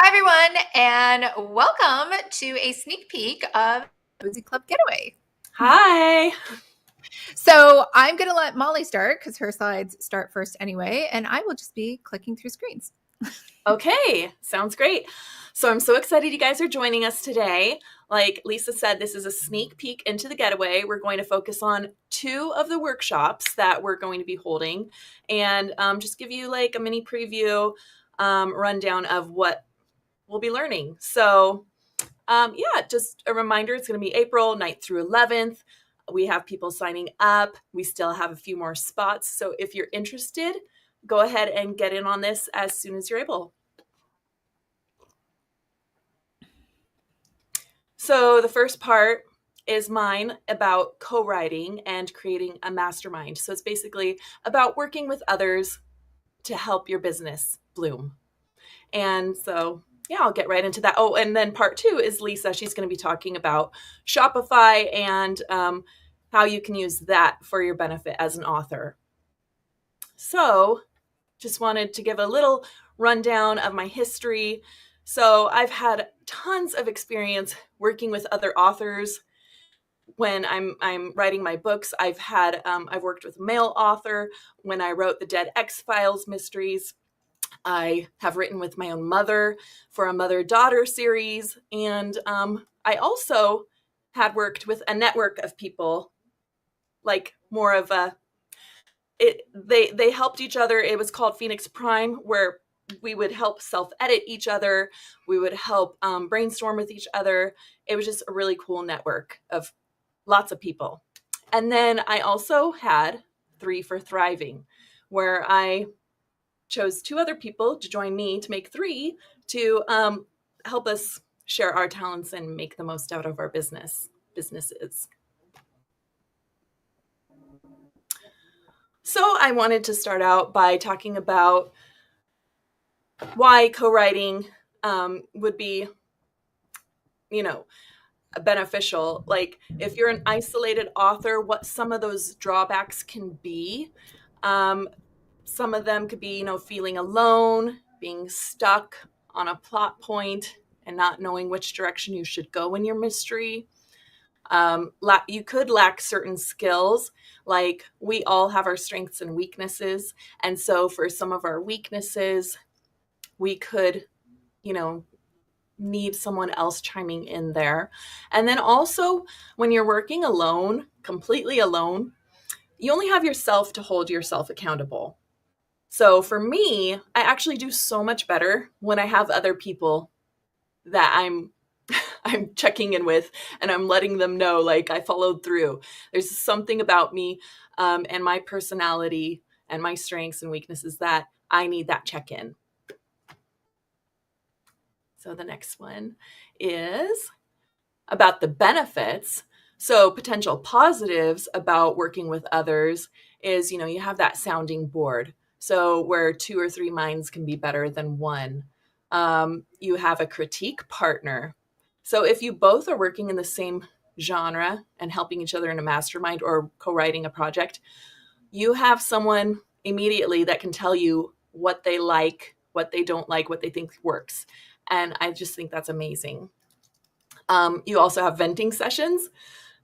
Hi, everyone, and welcome to a sneak peek of Cozy Club Getaway. Hi. So I'm going to let Molly start because her slides start first anyway, and I will just be clicking through screens. Okay, sounds great. So I'm so excited you guys are joining us today. Like Lisa said, this is a sneak peek into the Getaway. We're going to focus on two of the workshops that we're going to be holding and just give you like a mini preview rundown of what we'll be learning. So yeah, just a reminder, it's going to be April 9th through 11th. We have people signing up. We still have a few more spots. So if you're interested, go ahead and get in on this as soon as you're able. So the first part is mine about co-writing and creating a mastermind. So it's basically about working with others to help your business bloom. And so, yeah, I'll get right into that. Oh, and then part two is Lisa. She's going to be talking about Shopify and how you can use that for your benefit as an author. So, just wanted to give a little rundown of my history. So, I've had tons of experience working with other authors. When I'm writing my books, I've worked with a male author when I wrote the Dead X-Files mysteries. I have written with my own mother for a mother-daughter series, and I also had worked with a network of people, like more of a they helped each other. It was called Phoenix Prime, where we would help self-edit each other. We would help brainstorm with each other. It was just a really cool network of lots of people. And then I also had Three for Thriving, where I chose two other people to join me to make three to help us share our talents and make the most out of our businesses. So I wanted to start out by talking about why co-writing would be, beneficial. Like if you're an isolated author, what some of those drawbacks can be. Some of them could be, feeling alone, being stuck on a plot point and not knowing which direction you should go in your mystery. You could lack certain skills. Like we all have our strengths and weaknesses. And so for some of our weaknesses, we could, need someone else chiming in there. And then also when you're working alone, completely alone, you only have yourself to hold yourself accountable. So for me, I actually do so much better when I have other people that I'm checking in with and I'm letting them know like I followed through. There's something about me and my personality and my strengths and weaknesses that I need that check-in. So the next one is about the benefits. So potential positives about working with others is, you have that sounding board. So where two or three minds can be better than one. You have a critique partner. So if you both are working in the same genre and helping each other in a mastermind or co-writing a project, you have someone immediately that can tell you what they like, what they don't like, what they think works. And I just think that's amazing. You also have venting sessions.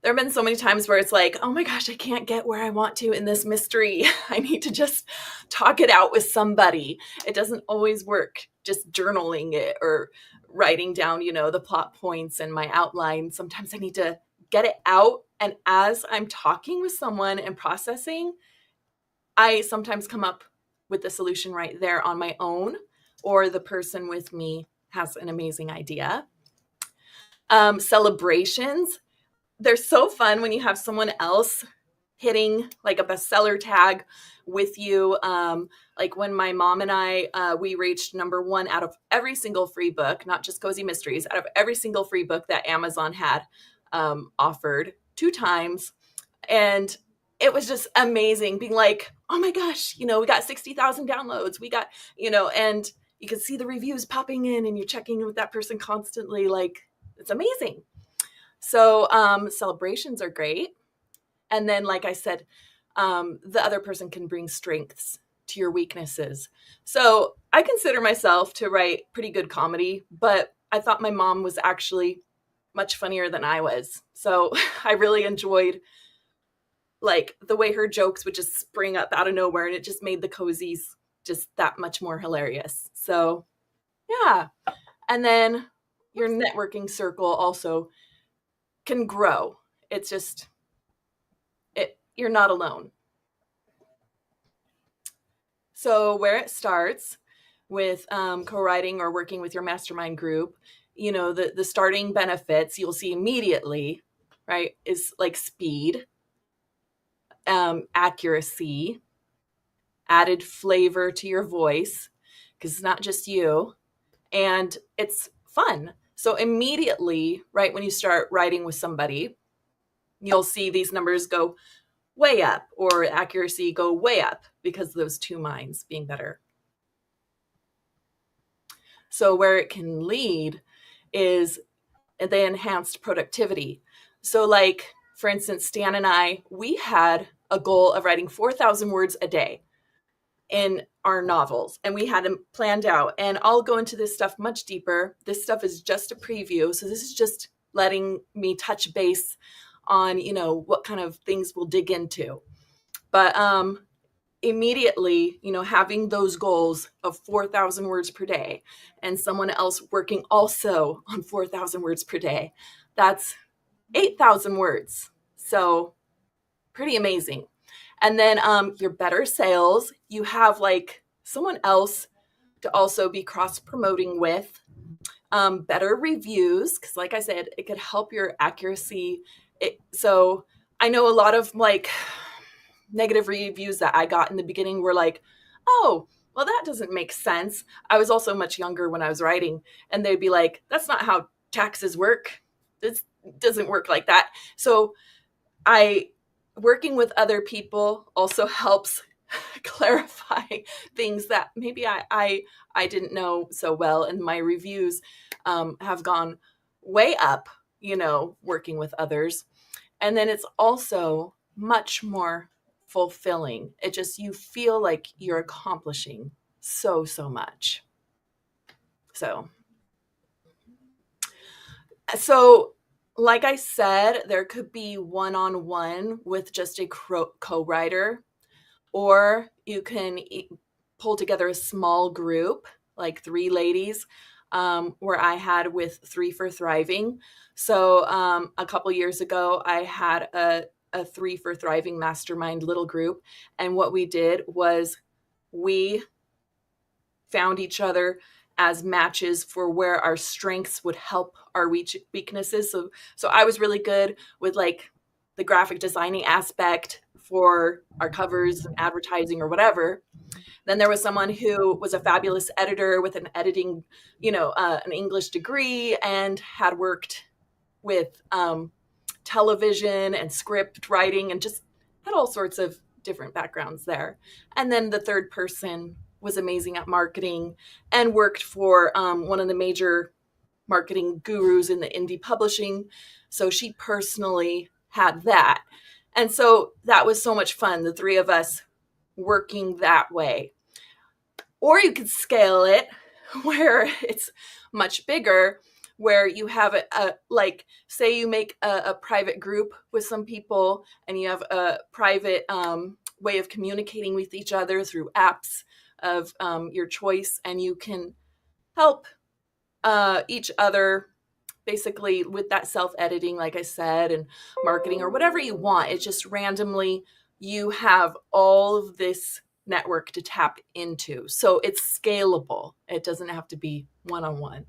There have been so many times where it's like, oh my gosh, I can't get where I want to in this mystery. I need to just talk it out with somebody. It doesn't always work just journaling it or writing down, the plot points and my outline. Sometimes I need to get it out. And as I'm talking with someone and processing, I sometimes come up with the solution right there on my own, or the person with me has an amazing idea. Celebrations. They're so fun when you have someone else hitting like a bestseller tag with you. Like when my mom and I, we reached number one out of every single free book, not just Cozy Mysteries, out of every single free book that Amazon had offered 2 times. And it was just amazing being like, oh my gosh, we got 60,000 downloads. We got, and you can see the reviews popping in and you're checking in with that person constantly. Like, it's amazing. So celebrations are great. And then, like I said, the other person can bring strengths to your weaknesses. So I consider myself to write pretty good comedy, but I thought my mom was actually much funnier than I was. So I really enjoyed like the way her jokes would just spring up out of nowhere, and it just made the cozies just that much more hilarious. So yeah. And then your networking circle also can grow. It's just you're not alone. So where it starts with co-writing or working with your mastermind group, the starting benefits you'll see immediately, right, is like speed, accuracy, added flavor to your voice, because it's not just you, and it's fun. So immediately, right, when you start writing with somebody, you'll see these numbers go way up, or accuracy go way up, because of those two minds being better. So where it can lead is the enhanced productivity. So like, for instance, Stan and I, we had a goal of writing 4,000 words a day in our novels, and we had them planned out. And I'll go into this stuff much deeper. This stuff is just a preview. So this is just letting me touch base on, what kind of things we'll dig into. But immediately, having those goals of 4,000 words per day and someone else working also on 4,000 words per day, that's 8,000 words. So pretty amazing. And then your better sales, you have like someone else to also be cross promoting with, better reviews, because like I said, it could help your accuracy. So I know a lot of like negative reviews that I got in the beginning were like, oh, well, that doesn't make sense. I was also much younger when I was writing, and they'd be like, that's not how taxes work. This doesn't work like that. So working with other people also helps clarify things that maybe I didn't know so well, and my reviews have gone way up, working with others. And then it's also much more fulfilling. You feel like you're accomplishing so much. So like I said, there could be one-on-one with just a co-writer, or you can pull together a small group, like 3 ladies, where I had with 3 for Thriving. So a couple years ago, I had a 3 for Thriving mastermind little group. And what we did was we found each other as matches for where our strengths would help our weaknesses. So I was really good with like the graphic designing aspect for our covers and advertising or whatever. Then there was someone who was a fabulous editor with an editing, an English degree, and had worked with television and script writing and just had all sorts of different backgrounds there. And then the third person was amazing at marketing and worked for one of the major marketing gurus in the indie publishing. So she personally had that. And so that was so much fun, the 3 of us working that way. Or you could scale it where it's much bigger, where you have like, say you make a private group with some people, and you have a private way of communicating with each other through apps of your choice, and you can help each other basically with that self-editing, like I said, and marketing or whatever you want. It's just randomly you have all of this network to tap into. So it's scalable. It doesn't have to be one-on-one.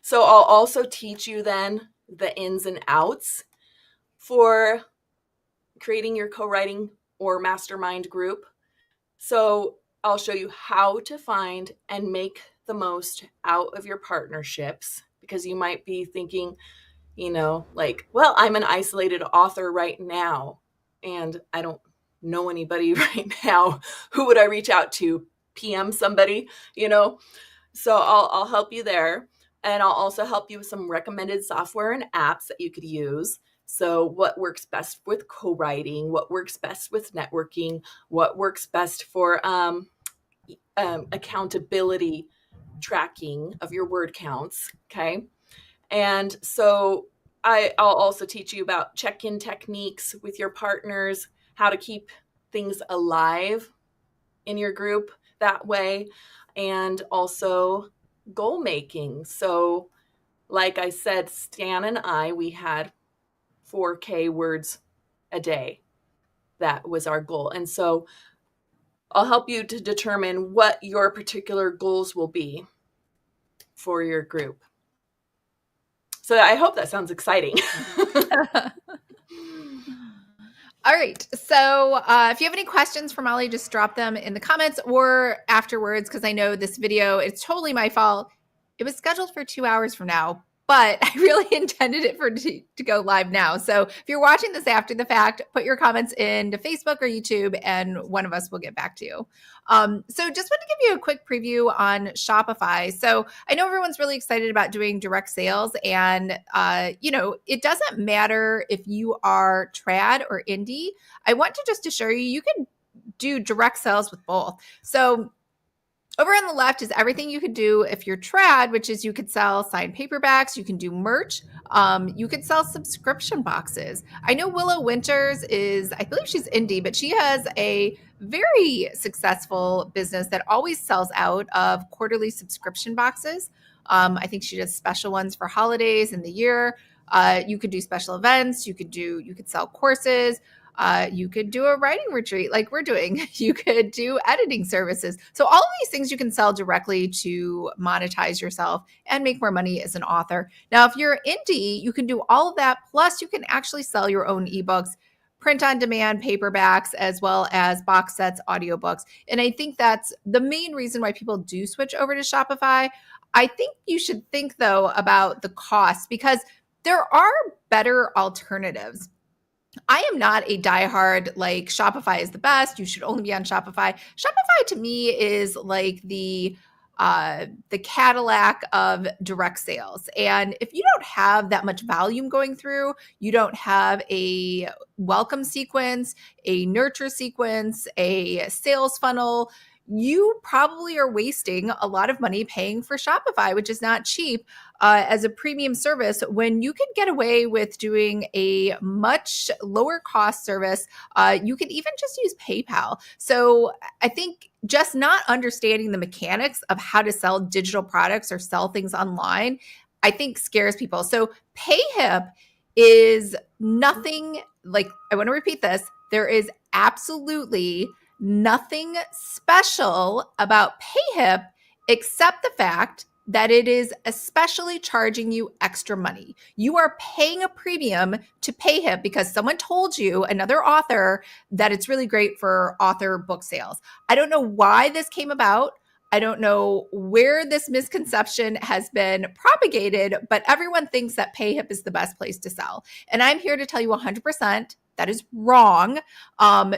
So I'll also teach you then the ins and outs for creating your co-writing or mastermind group. So I'll show you how to find and make the most out of your partnerships, because you might be thinking, like, well, I'm an isolated author right now, and I don't know anybody right now. Who would I reach out to? PM somebody, So I'll help you there. And I'll also help you with some recommended software and apps that you could use So what works best with co-writing, what works best with networking, what works best for accountability tracking of your word counts. Okay. And so I'll also teach you about check-in techniques with your partners, how to keep things alive in your group that way, and also goal making. So like I said, Stan and I, we had 4K words a day. That was our goal. And so I'll help you to determine what your particular goals will be for your group. So I hope that sounds exciting. All right. So if you have any questions for Molly, just drop them in the comments or afterwards, because I know this video, it's totally my fault. It was scheduled for 2 hours from now, but I really intended it to go live now. So if you're watching this after the fact, put your comments into Facebook or YouTube, and one of us will get back to you. So just want to give you a quick preview on Shopify. So I know everyone's really excited about doing direct sales, and it doesn't matter if you are trad or indie. I want to just assure you, you can do direct sales with both. So over on the left is everything you could do if you're trad, which is you could sell signed paperbacks, you can do merch, you could sell subscription boxes. I know Willow Winters I believe she's indie, but she has a very successful business that always sells out of quarterly subscription boxes. I think she does special ones for holidays in the year. You could do special events. You could sell courses. You could do a writing retreat like we're doing. You could do editing services. So all of these things you can sell directly to monetize yourself and make more money as an author. Now, if you're indie, you can do all of that. Plus, you can actually sell your own ebooks, print on demand paperbacks, as well as box sets, audiobooks. And I think that's the main reason why people do switch over to Shopify. I think you should think, though, about the cost, because there are better alternatives. I am not a diehard, like Shopify is the best, you should only be on Shopify. Shopify to me is like the Cadillac of direct sales. And if you don't have that much volume going through, you don't have a welcome sequence, a nurture sequence, a sales funnel, you probably are wasting a lot of money paying for Shopify, which is not cheap, as a premium service, when you can get away with doing a much lower cost service. You can even just use PayPal. So I think just not understanding the mechanics of how to sell digital products or sell things online, I think scares people. So PayHip is nothing, like, I want to repeat this, there is absolutely nothing special about PayHip except the fact that it is especially charging you extra money. You are paying a premium to PayHip because someone told you, another author, that it's really great for author book sales. I don't know why this came about. I don't know where this misconception has been propagated, but everyone thinks that PayHip is the best place to sell. And I'm here to tell you 100% that is wrong.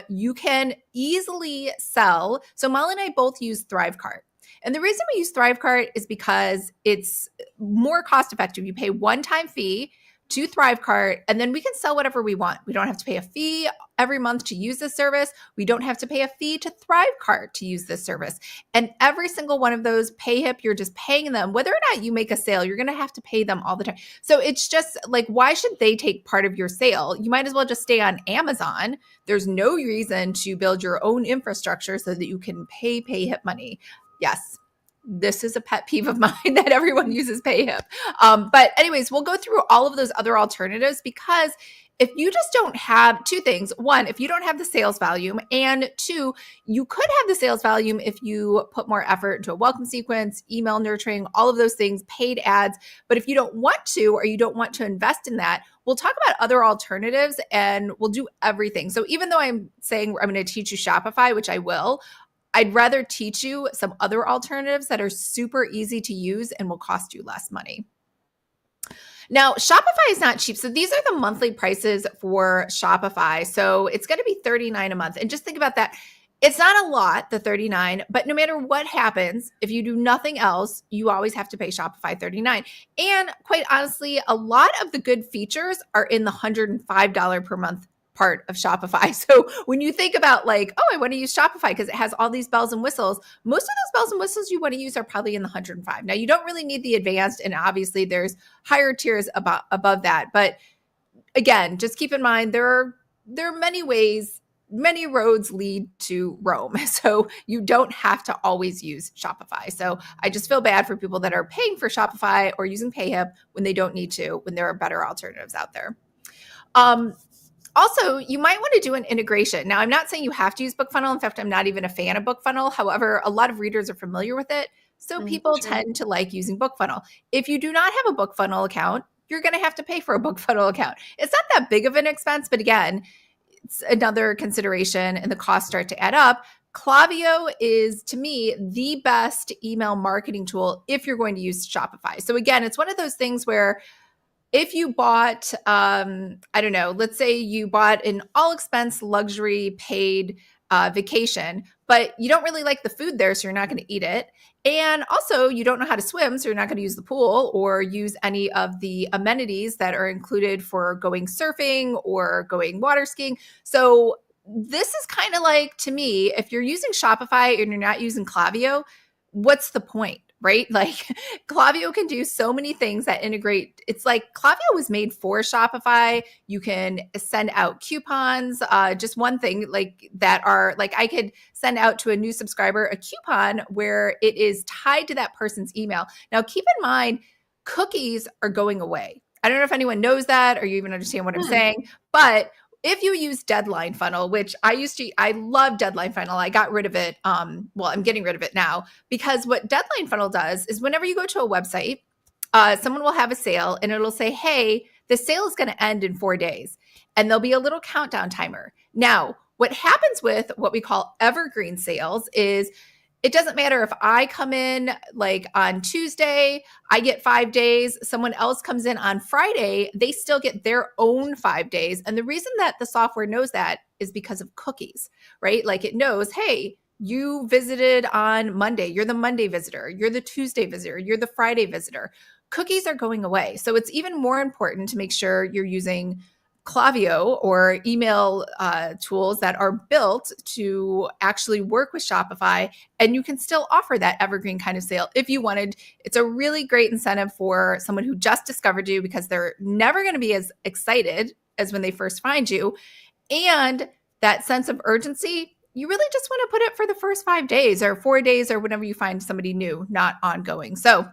You can easily sell. So Molly and I both use ThriveCart. And the reason we use ThriveCart is because it's more cost effective. You pay one-time fee to ThriveCart, and then we can sell whatever we want. We don't have to pay a fee every month to use this service. We don't have to pay a fee to ThriveCart to use this service. And every single one of those, PayHip, you're just paying them. Whether or not you make a sale, you're going to have to pay them all the time. So it's just like, why should they take part of your sale? You might as well just stay on Amazon. There's no reason to build your own infrastructure so that you can pay PayHip money. Yes, this is a pet peeve of mine that everyone uses PayHip. But anyways, we'll go through all of those other alternatives, because if you just don't have two things, one, if you don't have the sales volume, and two, you could have the sales volume if you put more effort into a welcome sequence, email nurturing, all of those things, paid ads. But if you don't want to, or you don't want to invest in that, we'll talk about other alternatives and we'll do everything. So even though I'm saying I'm going to teach you Shopify, which I will, I'd rather teach you some other alternatives that are super easy to use and will cost you less money. Now, Shopify is not cheap. So these are the monthly prices for Shopify. So it's going to be $39 a month. And just think about that. It's not a lot, the 39, but no matter what happens, if you do nothing else, you always have to pay Shopify 39. And quite honestly, a lot of the good features are in the $105 per month part of Shopify. So when you think about like, oh, I want to use Shopify because it has all these bells and whistles, most of those bells and whistles you want to use are probably in the 105. Now you don't really need the advanced, and obviously there's higher tiers above that. But again, just keep in mind there are many ways, many roads lead to Rome. So you don't have to always use Shopify. So I just feel bad for people that are paying for Shopify or using PayHip when they don't need to, when there are better alternatives out there. Also, you might want to do an integration. Now, I'm not saying you have to use BookFunnel. In fact, I'm not even a fan of BookFunnel. However, a lot of readers are familiar with it. So people tend to like using BookFunnel. If you do not have a BookFunnel account, you're going to have to pay for a BookFunnel account. It's not that big of an expense, but again, it's another consideration and the costs start to add up. Klaviyo is, to me, the best email marketing tool if you're going to use Shopify. So again, it's one of those things where if you bought, I don't know, let's say you bought an all expense luxury paid vacation, but you don't really like the food there, so you're not going to eat it. And also, you don't know how to swim, so you're not going to use the pool or use any of the amenities that are included for going surfing or going water skiing. So this is kind of like, to me, if you're using Shopify and you're not using Klaviyo, what's the point? Right? Like Klaviyo can do so many things that integrate. It's like Klaviyo was made for Shopify. You can send out coupons. Just one thing like that are like I could send out to a new subscriber a coupon where it is tied to that person's email. Now, keep in mind, cookies are going away. I don't know if anyone knows that or you even understand what I'm saying, but if you use Deadline Funnel, which I love Deadline Funnel. I got rid of it. Well, I'm getting rid of it now because what Deadline Funnel does is whenever you go to a website, someone will have a sale and it'll say, hey, the sale is going to end in 4 days. And there'll be a little countdown timer. Now, what happens with what we call evergreen sales is it doesn't matter if I come in like on Tuesday, I get 5 days. Someone else comes in on Friday, they still get their own 5 days. And the reason that the software knows that is because of cookies, right? Like it knows, hey, you visited on Monday. You're the Monday visitor. You're the Tuesday visitor. You're the Friday visitor. Cookies are going away. So it's even more important to make sure you're using Klaviyo or email tools that are built to actually work with Shopify, and you can still offer that evergreen kind of sale if you wanted. It's a really great incentive for someone who just discovered you because they're never going to be as excited as when they first find you. And that sense of urgency, you really just want to put it for the first 5 days or 4 days or whenever you find somebody new, not ongoing. So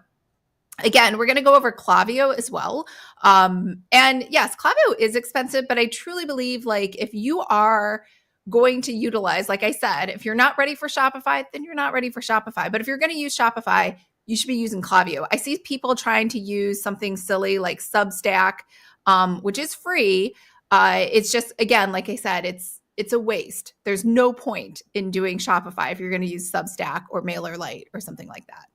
again, we're going to go over Klaviyo as well. And yes, Klaviyo is expensive, but I truly believe like if you are going to utilize, like I said, if you're not ready for Shopify, then you're not ready for Shopify. But if you're going to use Shopify, you should be using Klaviyo. I see people trying to use something silly like Substack, which is free. It's just, again, like I said, it's a waste. There's no point in doing Shopify if you're going to use Substack or MailerLite or something like that.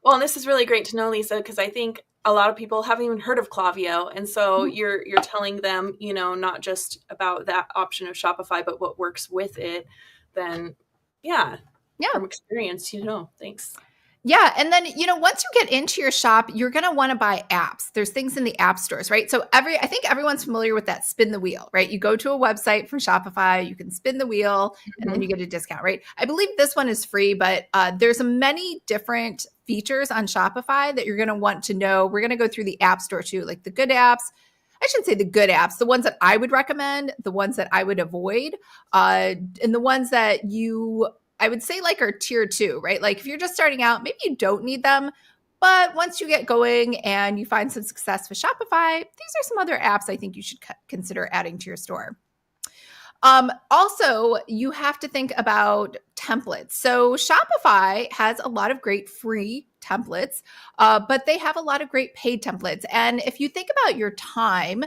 Well, and this is really great to know, Lisa, because I think a lot of people haven't even heard of Klaviyo. And so you're telling them, not just about that option of Shopify, but what works with it. Then, yeah. From experience, thanks. Yeah. And then, once you get into your shop, you're going to want to buy apps. There's things in the app stores, right? So I think everyone's familiar with that spin the wheel, right? You go to a website from Shopify, you can spin the wheel and then you get a discount, right? I believe this one is free, but there's many different features on Shopify that you're going to want to know. We're going to go through the app store too, like the good apps. I shouldn't say the good apps, the ones that I would recommend, the ones that I would avoid, and the ones that I would say like are tier 2, right? Like if you're just starting out, maybe you don't need them, but once you get going and you find some success with Shopify, these are some other apps I think you should consider adding to your store. Also, you have to think about templates. So Shopify has a lot of great free templates, but they have a lot of great paid templates. And if you think about your time,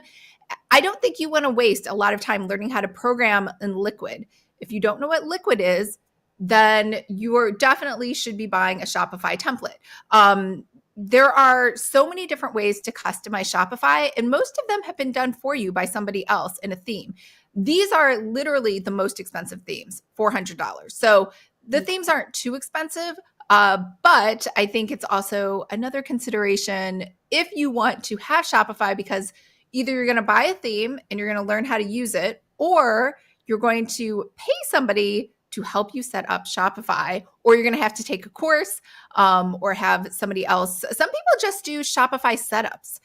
I don't think you want to waste a lot of time learning how to program in Liquid. If you don't know what Liquid is, then you definitely should be buying a Shopify template. There are so many different ways to customize Shopify, and most of them have been done for you by somebody else in a theme. These are literally the most expensive themes, $400. So the themes aren't too expensive, but I think it's also another consideration if you want to have Shopify, because either you're going to buy a theme and you're going to learn how to use it, or you're going to pay somebody to help you set up Shopify, or you're going to have to take a course or have somebody else. Some people just do Shopify setups,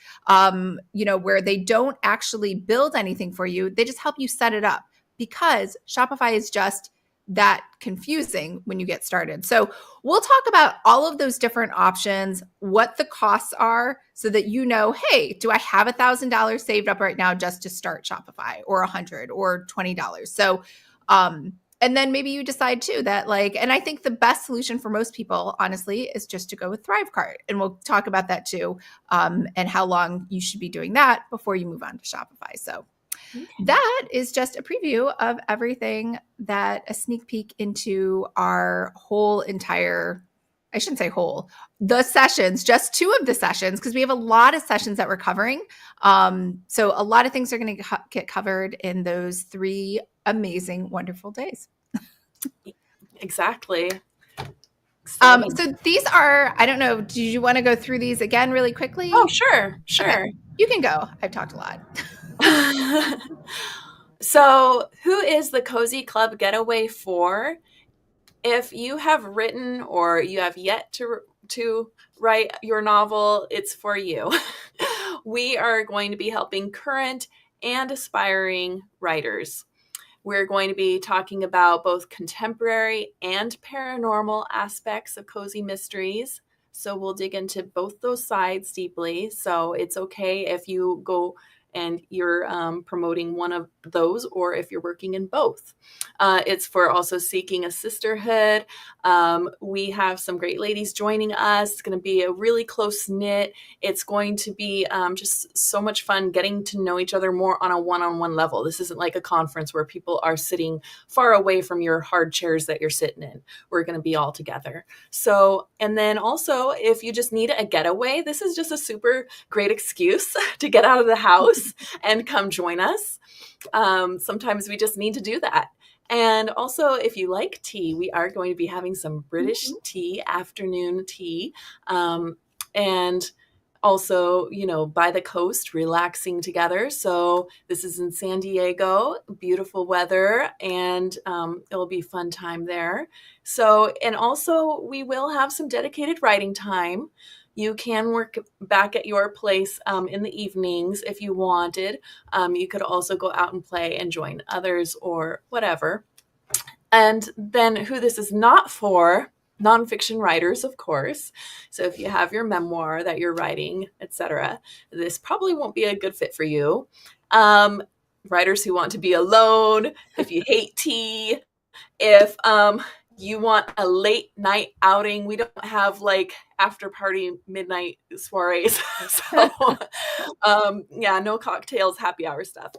where they don't actually build anything for you. They just help you set it up, because Shopify is just that confusing when you get started. So we'll talk about all of those different options, what the costs are, so that you know, hey, do I have $1,000 saved up right now just to start Shopify, or $100 or $20? So, and then maybe you decide too that and I think the best solution for most people, honestly, is just to go with ThriveCart. And we'll talk about that too, and how long you should be doing that before you move on to Shopify. So that is just a preview of everything, that a sneak peek into our whole entire, I shouldn't say whole, the sessions, just 2 of the sessions, because we have a lot of sessions that we're covering. So a lot of things are going to get covered in those 3 amazing, wonderful days. Exactly. So these are, I don't know, do you want to go through these again really quickly? Oh, sure. Okay. You can go. I've talked a lot. So who is the Cozy Club Getaway for? If you have written or you have yet to write your novel, it's for you. We are going to be helping current and aspiring writers. We're going to be talking about both contemporary and paranormal aspects of cozy mysteries. So we'll dig into both those sides deeply. So it's okay if you go and you're promoting one of those, or if you're working in both. It's for also seeking a sisterhood. We have some great ladies joining us. It's going to be a really close knit. It's going to be just so much fun getting to know each other more on a one-on-one level. This isn't like a conference where people are sitting far away from your hard chairs that you're sitting in. We're going to be all together. So, and then also, if you just need a getaway, this is just a super great excuse to get out of the house and come join us. Sometimes we just need to do that. And also, if you like tea, we are going to be having some British tea, afternoon tea. And also, by the coast, relaxing together. So this is in San Diego, beautiful weather, and it'll be a fun time there. So, and also we will have some dedicated writing time. You can work back at your place in the evenings if you wanted. You could also go out and play and join others or whatever. And then who this is not for, nonfiction writers, of course. So if you have your memoir that you're writing, etc., this probably won't be a good fit for you. Writers who want to be alone, if you hate tea, if you want a late night outing. We don't have after party midnight soirees. So no cocktails, happy hour stuff.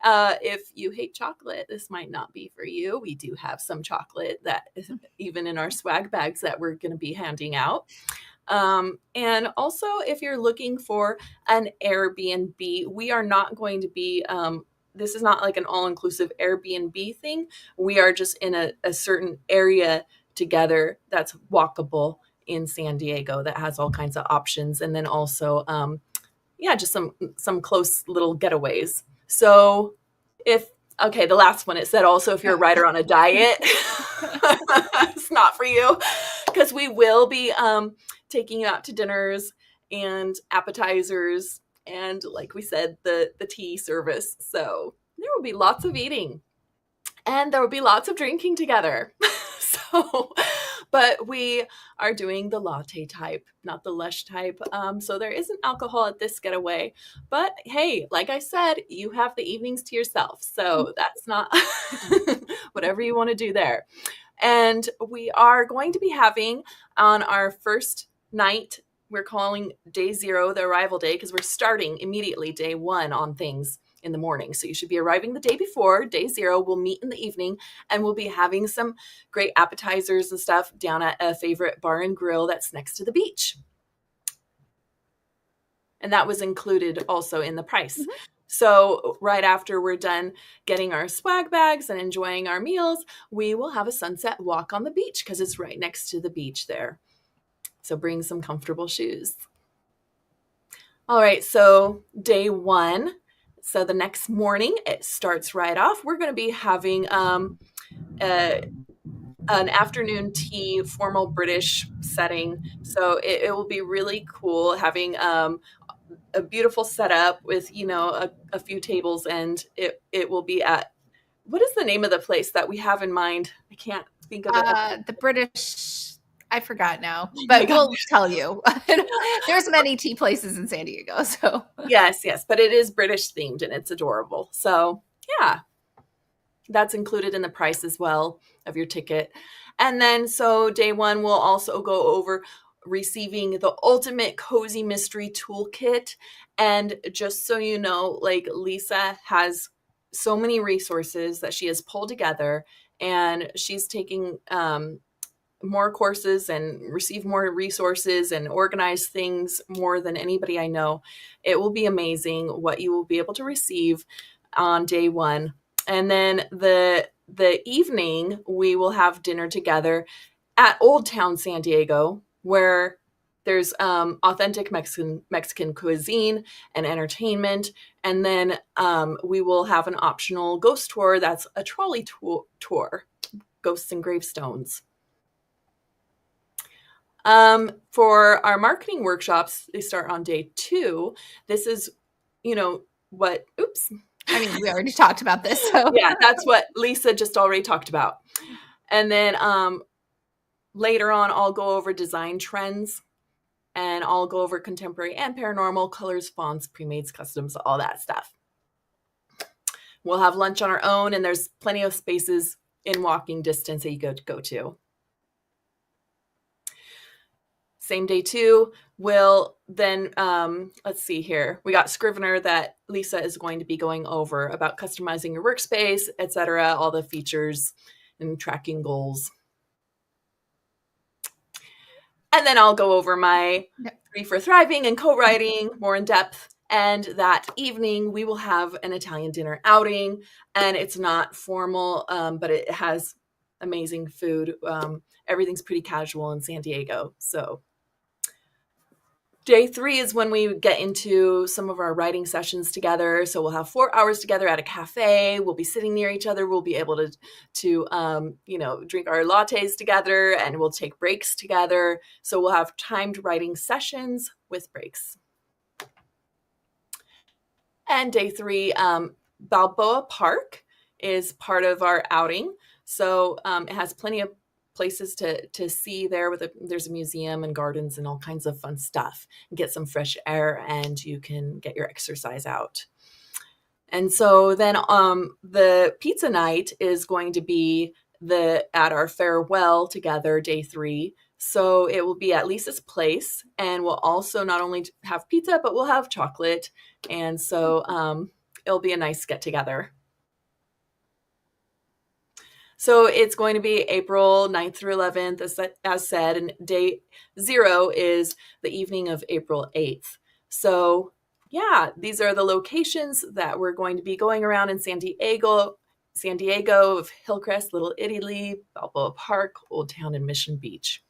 If you hate chocolate, this might not be for you. We do have some chocolate that is even in our swag bags that we're going to be handing out. And also, if you're looking for an Airbnb, we are not going to be this is not like an all-inclusive Airbnb thing. We are just in a certain area together that's walkable in San Diego that has all kinds of options. And then also, just some close little getaways. So the last one, it said also if you're a writer on a diet, it's not for you, because we will be taking you out to dinners and appetizers. And like we said, the tea service. So there will be lots of eating and there will be lots of drinking together. But we are doing the latte type, not the lush type. So there isn't alcohol at this getaway. But hey, like I said, you have the evenings to yourself. So that's not whatever you want to do there. And we are going to be having on our first night, we're calling day 0 the arrival day, because we're starting immediately day 1 on things in the morning. So you should be arriving the day before. Day 0, we'll meet in the evening, and we'll be having some great appetizers and stuff down at a favorite bar and grill that's next to the beach. And that was included also in the price. So right after we're done getting our swag bags and enjoying our meals, we will have a sunset walk on the beach because it's right next to the beach there. So bring some comfortable shoes. All right, so day one. So the next morning, it starts right off. We're going to be having a, an afternoon tea, formal British setting. So it will be really cool having a beautiful setup with, a few tables, and it will be at, what is the name of the place that we have in mind? I can't think of it. The British, I forgot now, Oh my but gosh. we'll tell you. There's many tea places in San Diego, so. Yes, but it is British themed and it's adorable. So yeah, that's included in the price as well of your ticket. And then, so day one, we'll also go over receiving the ultimate cozy mystery toolkit. And just so you know, like, Lisa has so many resources that she has pulled together, and she's taking more courses and receive more resources and organize things more than anybody I know. It will be amazing what you will be able to receive on day one. And then the evening, we will have dinner together at Old Town San Diego, where there's authentic Mexican cuisine and entertainment. And then we will have an optional ghost tour that's a trolley tour, ghosts and gravestones. For our marketing workshops, they start on day two. This is, what, oops. I mean, we already talked about this. So. Yeah, that's what Lisa just already talked about. And then later on, I'll go over design trends, and I'll go over contemporary and paranormal, colors, fonts, pre-mades, customs, all that stuff. We'll have lunch on our own, and there's plenty of spaces in walking distance that you go to. Same day two, we'll then, let's see here. We got Scrivener that Lisa is going to be going over about customizing your workspace, etc., all the features and tracking goals. And then I'll go over my 3 for Thriving and co-writing more in depth. And that evening, we will have an Italian dinner outing. And it's not formal, but it has amazing food. Everything's pretty casual in San Diego. So day 3 is when we get into some of our writing sessions together. So we'll have 4 hours together at a cafe. We'll be sitting near each other. We'll be able to drink our lattes together, and we'll take breaks together. So we'll have timed writing sessions with breaks. And day 3, Balboa Park is part of our outing. So it has plenty of places to see there. There's a museum and gardens and all kinds of fun stuff. Get some fresh air, and you can get your exercise out. And so then the pizza night is going to be at our farewell together, day 3. So it will be at Lisa's place, and we'll also not only have pizza, but we'll have chocolate. And so it'll be a nice get together. So it's going to be April 9th through 11th, as said, and day 0 is the evening of April 8th. So yeah, these are the locations that we're going to be going around in San Diego, of Hillcrest, Little Italy, Balboa Park, Old Town, and Mission Beach.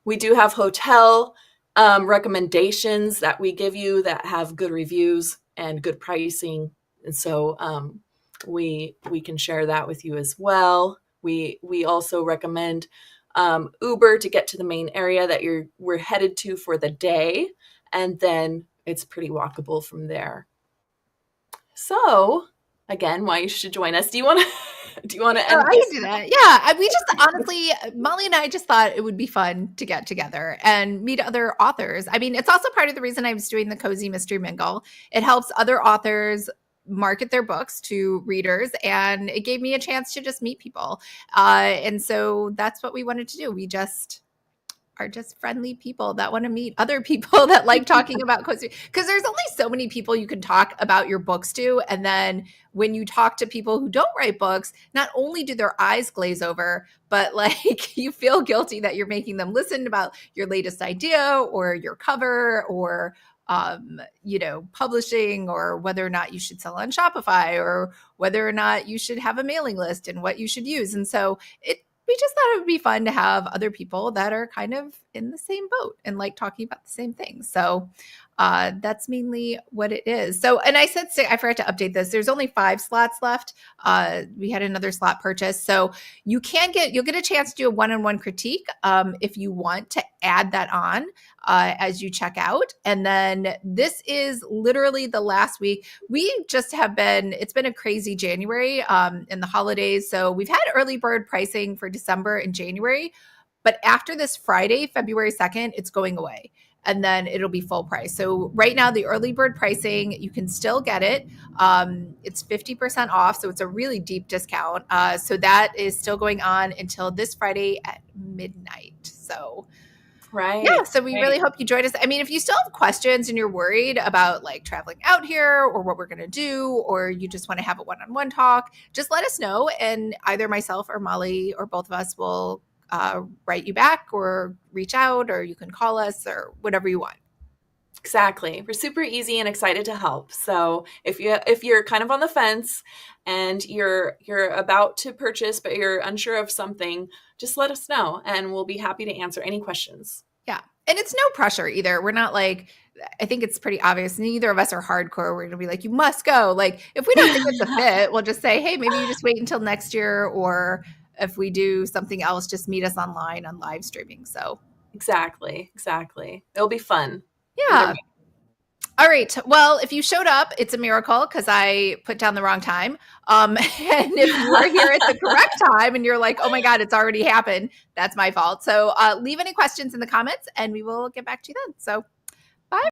We do have hotel recommendations that we give you that have good reviews and good pricing. And so we can share that with you as well. We also recommend Uber to get to the main area that we're headed to for the day, and then it's pretty walkable from there. So again, why you should join us? Do you want to end I can do that. Yeah, we just honestly, Molly and I just thought it would be fun to get together and meet other authors. I mean, it's also part of the reason I was doing the Cozy Mystery Mingle. It helps other authors market their books to readers, and it gave me a chance to just meet people. And so that's what we wanted to do. We just are just friendly people that want to meet other people that like talking about cozy, because there's only so many people you can talk about your books to. And then when you talk to people who don't write books, not only do their eyes glaze over, but like you feel guilty that you're making them listen about your latest idea or your cover or publishing, or whether or not you should sell on Shopify, or whether or not you should have a mailing list and what you should use. And so we just thought it would be fun to have other people that are kind of in the same boat and like talking about the same things. So that's mainly what it is. So, and I forgot to update this. There's only 5 slots left. We had another slot purchase. So you'll get a chance to do a one-on-one critique if you want to add that on as you check out. And then this is literally the last week. It's been a crazy January in the holidays. So we've had early bird pricing for December and January, but after this Friday, February 2nd, it's going away. And then it'll be full price. So right now, the early bird pricing, you can still get it. It's 50% off. So it's a really deep discount. So that is still going on until this Friday at midnight. So right. Yeah, so we really hope you join us. I mean, if you still have questions and you're worried about like traveling out here or what we're going to do, or you just want to have a one-on-one talk, just let us know. And either myself or Molly or both of us will write you back or reach out, or you can call us or whatever you want. Exactly. We're super easy and excited to help. So if you're kind of on the fence and you're about to purchase, but you're unsure of something, just let us know and we'll be happy to answer any questions. Yeah. And it's no pressure either. We're not like, I think it's pretty obvious. Neither of us are hardcore. We're going to be like, you must go. Like if we don't think it's a fit, we'll just say, hey, maybe you just wait until next year. Or if we do something else, just meet us online on live streaming. So Exactly. It'll be fun. Yeah. All right. Well, if you showed up, it's a miracle because I put down the wrong time. And if you were here at the correct time and you're like, oh my God, it's already happened, that's my fault. So leave any questions in the comments and we will get back to you then. So